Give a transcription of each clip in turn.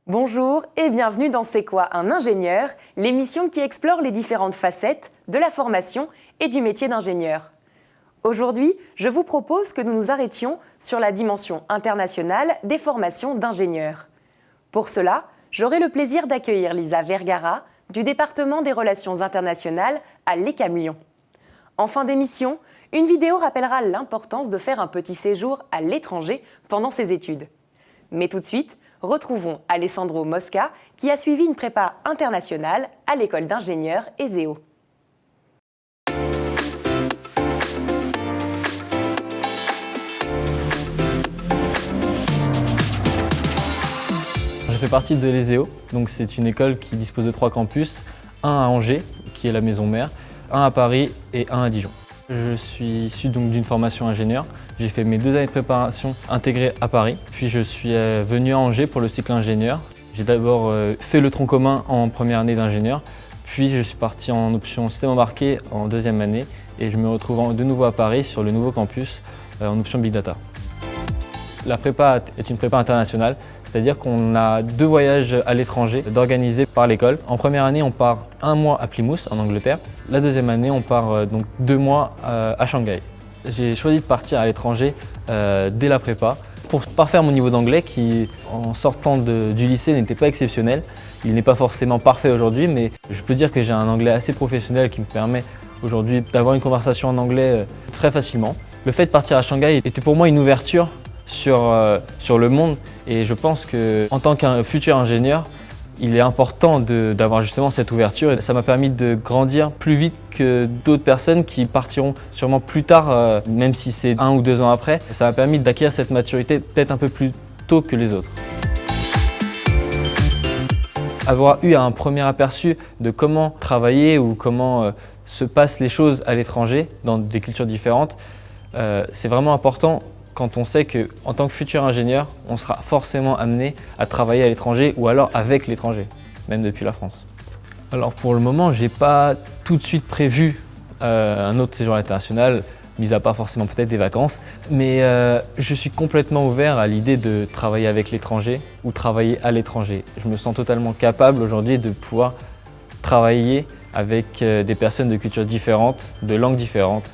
Bonjour et bienvenue dans C'est quoi un ingénieur, l'émission qui explore les différentes facettes de la formation et du métier d'ingénieur. Aujourd'hui, je vous propose que nous nous arrêtions sur la dimension internationale des formations d'ingénieurs. Pour cela, j'aurai le plaisir d'accueillir Lisa Vergara du département des relations internationales à l'ECAM Lyon. En fin d'émission, une vidéo rappellera l'importance de faire un petit séjour à l'étranger pendant ses études. Mais tout de suite, retrouvons Alessandro Mosca qui a suivi une prépa internationale à l'école d'ingénieurs ESEO. Je fais partie de l'ESEO, donc c'est une école qui dispose de 3 campus, un à Angers, qui est la maison mère, un à Paris et un à Dijon. Je suis issu donc d'une formation ingénieur. J'ai fait mes 2 années de préparation intégrées à Paris, puis je suis venu à Angers pour le cycle ingénieur. J'ai d'abord fait le tronc commun en première année d'ingénieur, puis je suis parti en option système embarqué en 2e année et je me retrouve de nouveau à Paris sur le nouveau campus en option Big Data. La prépa est une prépa internationale, c'est-à-dire qu'on a 2 voyages à l'étranger d'organisés par l'école. En première année, on part 1 mois à Plymouth, en Angleterre. La 2e année, on part donc 2 mois à Shanghai. J'ai choisi de partir à l'étranger dès la prépa pour parfaire mon niveau d'anglais qui, en sortant du lycée, n'était pas exceptionnel. Il n'est pas forcément parfait aujourd'hui, mais je peux dire que j'ai un anglais assez professionnel qui me permet aujourd'hui d'avoir une conversation en anglais très facilement. Le fait de partir à Shanghai était pour moi une ouverture sur le monde et je pense qu'en tant qu'un futur ingénieur, il est important d'avoir justement cette ouverture et ça m'a permis de grandir plus vite que d'autres personnes qui partiront sûrement plus tard, même si c'est 1 ou 2 ans après. Ça m'a permis d'acquérir cette maturité peut-être un peu plus tôt que les autres. Avoir eu un premier aperçu de comment travailler ou comment se passent les choses à l'étranger dans des cultures différentes, c'est vraiment important quand on sait qu'en tant que futur ingénieur, on sera forcément amené à travailler à l'étranger ou alors avec l'étranger, même depuis la France. Alors pour le moment, je n'ai pas tout de suite prévu un autre séjour international, mis à part forcément peut-être des vacances, mais je suis complètement ouvert à l'idée de travailler avec l'étranger ou travailler à l'étranger. Je me sens totalement capable aujourd'hui de pouvoir travailler avec des personnes de cultures différentes, de langues différentes.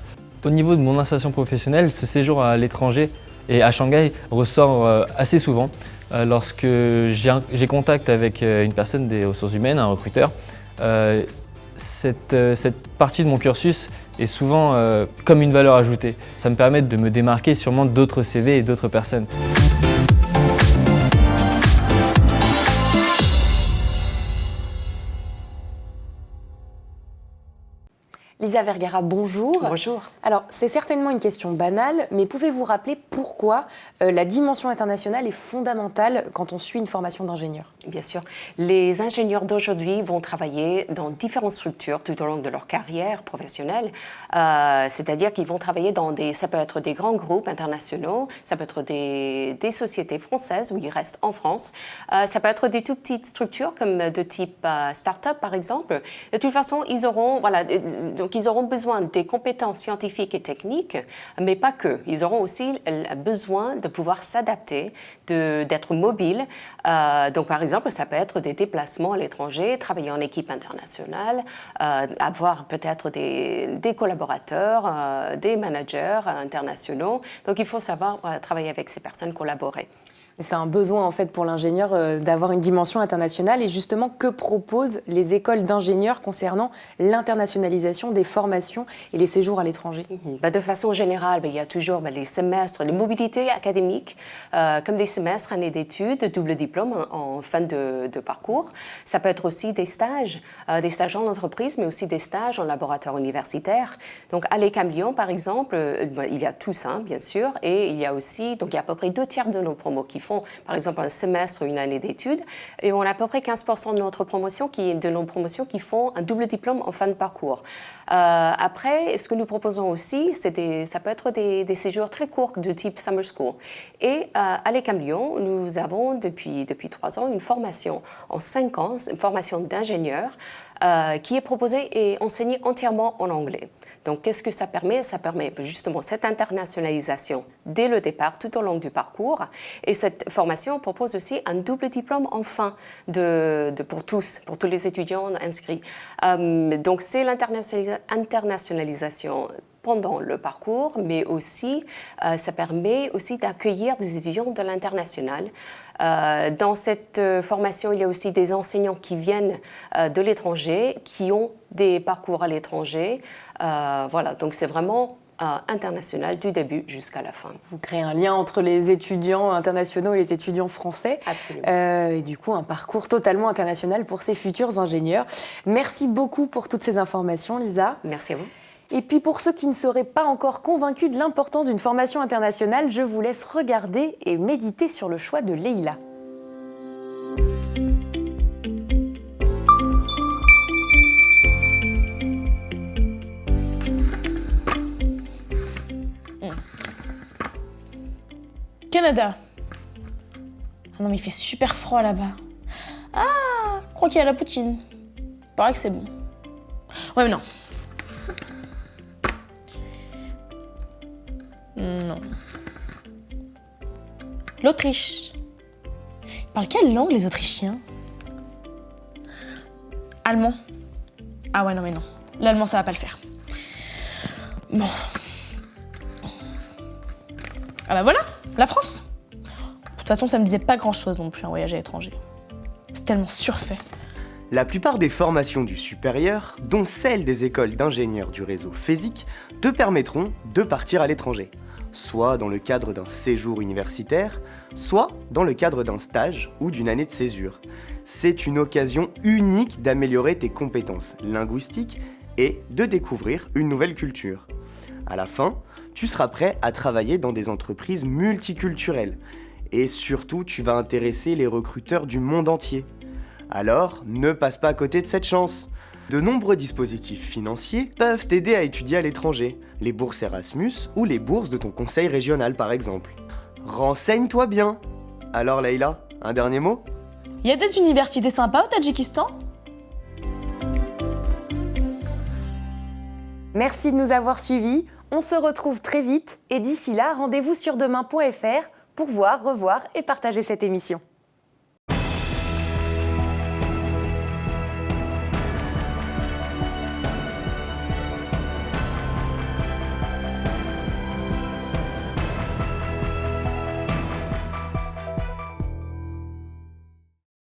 Au niveau de mon installation professionnelle, ce séjour à l'étranger et à Shanghai ressort assez souvent lorsque j'ai contact avec une personne des ressources humaines, un recruteur. Cette partie de mon cursus est souvent comme une valeur ajoutée. Ça me permet de me démarquer sûrement d'autres CV et d'autres personnes. Lisa Vergara, bonjour. Bonjour. Alors, c'est certainement une question banale, mais pouvez-vous rappeler pourquoi la dimension internationale est fondamentale quand on suit une formation d'ingénieur ? Bien sûr. Les ingénieurs d'aujourd'hui vont travailler dans différentes structures tout au long de leur carrière professionnelle. C'est-à-dire qu'ils vont travailler ça peut être des grands groupes internationaux, ça peut être des sociétés françaises où ils restent en France, ça peut être des tout petites structures comme de type start-up par exemple. De toute façon, ils auront besoin des compétences scientifiques et techniques, mais pas que. Ils auront aussi besoin de pouvoir s'adapter, d'être mobiles. Donc, par exemple, ça peut être des déplacements à l'étranger, travailler en équipe internationale, avoir peut-être des collaborateurs, des managers internationaux. Donc, il faut savoir travailler avec ces personnes, collaborer. C'est un besoin en fait pour l'ingénieur d'avoir une dimension internationale et justement que proposent les écoles d'ingénieurs concernant l'internationalisation des formations et les séjours à l'étranger ? De façon générale, il y a toujours les semestres, les mobilités académiques, comme des semestres, années d'études, double diplôme en fin de parcours. Ça peut être aussi des stages en entreprise, mais aussi des stages en laboratoire universitaire. Donc à l'ECAM Lyon, par exemple, il y a tout ça, bien sûr, et il y a aussi, donc il y a à peu près 2/3 de nos promos qui font, par exemple, un semestre ou une année d'études. Et on a à peu près 15% de nos promotions qui font un double diplôme en fin de parcours. Après, ce que nous proposons aussi, ça peut être des séjours très courts de type Summer School. Et à l'ECAM Lyon, nous avons depuis 3 ans une formation en 5 ans, une formation d'ingénieur qui est proposé et enseigné entièrement en anglais. Donc, qu'est-ce que ça permet? Ça permet justement cette internationalisation dès le départ, tout au long du parcours. Et cette formation propose aussi un double diplôme en fin pour tous les étudiants inscrits. Donc, c'est l'internationalisation pendant le parcours, mais aussi, ça permet aussi d'accueillir des étudiants de l'international. Dans cette formation, il y a aussi des enseignants qui viennent de l'étranger, qui ont des parcours à l'étranger. Voilà, donc c'est vraiment international du début jusqu'à la fin. Vous créez un lien entre les étudiants internationaux et les étudiants français. Absolument. Et du coup, un parcours totalement international pour ces futurs ingénieurs. Merci beaucoup pour toutes ces informations, Lisa. Merci à vous. Et puis pour ceux qui ne seraient pas encore convaincus de l'importance d'une formation internationale, je vous laisse regarder et méditer sur le choix de Leïla. Canada. Ah non mais il fait super froid là-bas. Ah, je crois qu'il y a la poutine. Paraît que c'est bon. Ouais mais non. Non. L'Autriche. Ils parlent quelle langue les Autrichiens? Allemand. Ah ouais non mais non. L'allemand ça va pas le faire. Bon. Ah bah voilà, la France. De toute façon ça me disait pas grand-chose non plus un voyage à l'étranger. C'est tellement surfait. La plupart des formations du supérieur, dont celles des écoles d'ingénieurs du réseau FESIC, te permettront de partir à l'étranger, soit dans le cadre d'un séjour universitaire, soit dans le cadre d'un stage ou d'une année de césure. C'est une occasion unique d'améliorer tes compétences linguistiques et de découvrir une nouvelle culture. À la fin, tu seras prêt à travailler dans des entreprises multiculturelles et surtout tu vas intéresser les recruteurs du monde entier. Alors, ne passe pas à côté de cette chance. De nombreux dispositifs financiers peuvent t'aider à étudier à l'étranger, les bourses Erasmus ou les bourses de ton conseil régional par exemple. Renseigne-toi bien. Alors Leïla, un dernier mot ? Il y a des universités sympas au Tadjikistan? Merci de nous avoir suivis. On se retrouve très vite et d'ici là, rendez-vous sur demain.fr pour voir, revoir et partager cette émission.